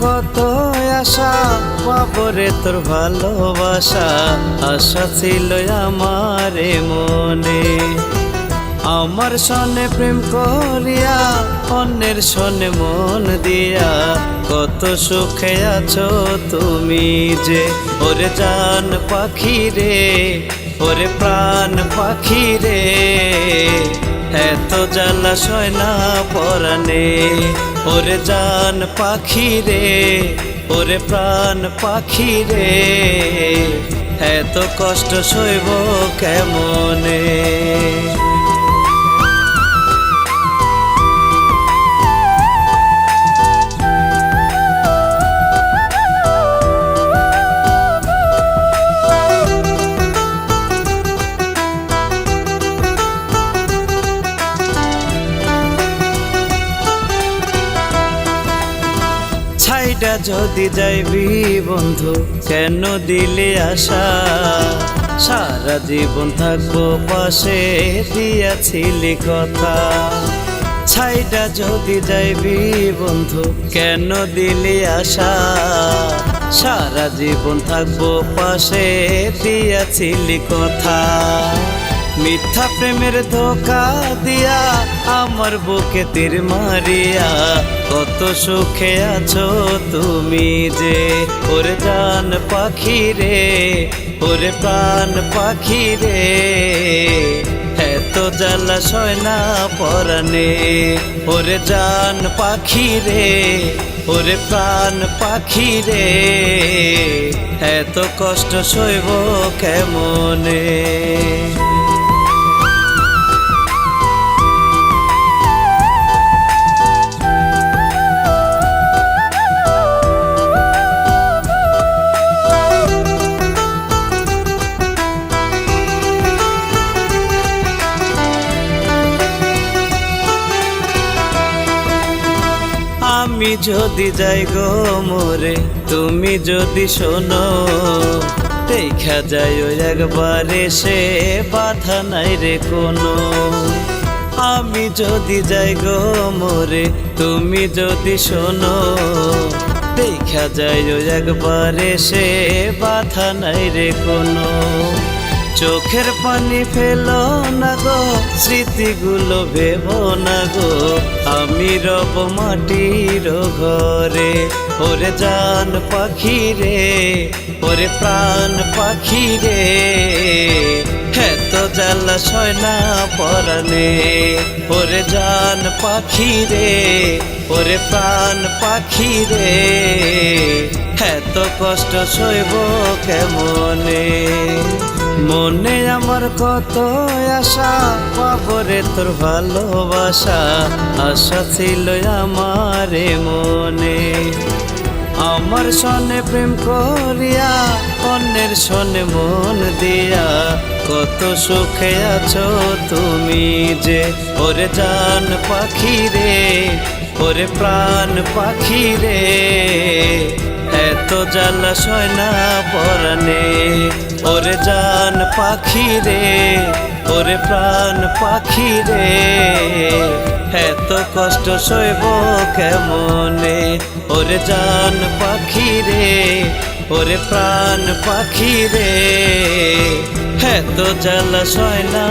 কত আশা পাবো রে তোর ভালোবাসা, আশা ছিল আমার মনে। আমার সনে প্রেম করিয়া অন্যের সনে মন দিয়া, কত সুখে আছো তুমি যে। ওরে জান পাখি রে, ওরে প্রাণ পাখি রে, এত জ্বালা সয় না পরাণে। ওরে জান পাখি রে, ওরে প্রাণ পাখি রে, এত কষ্ট সইব কেমনে। ছাইডা যদি যাইবি বন্ধু কেন দিলে আশা, সারা জীবন থাকবো পাশে দিয়াছিলি কথা। ছাইডা যদি যাইবি বন্ধু কেন দিলে আশা, সারা জীবন থাকবো পাশে দিয়াছিলি কথা। মিথ্যা প্রেমের ধোকা দিয়া আমার বুকে তীর মারিয়া, কত সুখে আছো তুমি যে। ওরে জান পাখি রে, ওরে প্রাণ পাখি রে, এত জ্বালা সয় না পরাণে। ওরে জান পাখি রে, ওরে প্রাণ পাখি রে, এত কষ্ট সইব কেমনে। আমি যদি যাই গো মোরে, তুমি যদি শোনো, দেখা যায় একবারে সে বাধা নাই রে কোনো। আমি যদি যাই গো মোরে, তুমি যদি শোনো, দেখা যায় একবারে সে বাধা নাই রে কোনো। চোখের পানি ফেলো না গো, স্মৃতিগুলো ভেবো না গো, আমি রব মাটির ঘরে। ওরে জান পাখি রে, ওরে প্রাণ পাখি রে, এত জ্বালা সয় না পরাণে। ওরে জান পাখি রে, ওরে প্রাণ পাখি রে, এত কষ্ট সইব কেমনে। মনে আমার কত আশা পাবো রে তোর ভালোবাসা, আশা ছিল আমার মনে। আমার সনে প্রেম করিয়া অন্যের সনে মন দিয়া, কত সুখে আছো তুমি যে। ওরে জান পাখি রে, ওরে প্রাণ পাখি রে, এত জ্বালা সয় না পরাণে। ওরে জান পাখি রে, ওরে প্রাণ পাখি রে, এত কষ্ট সইব কেমনে। ওরে জান পাখি রে, ওরে প্রাণ পাখি রে, এত জ্বালা সয় না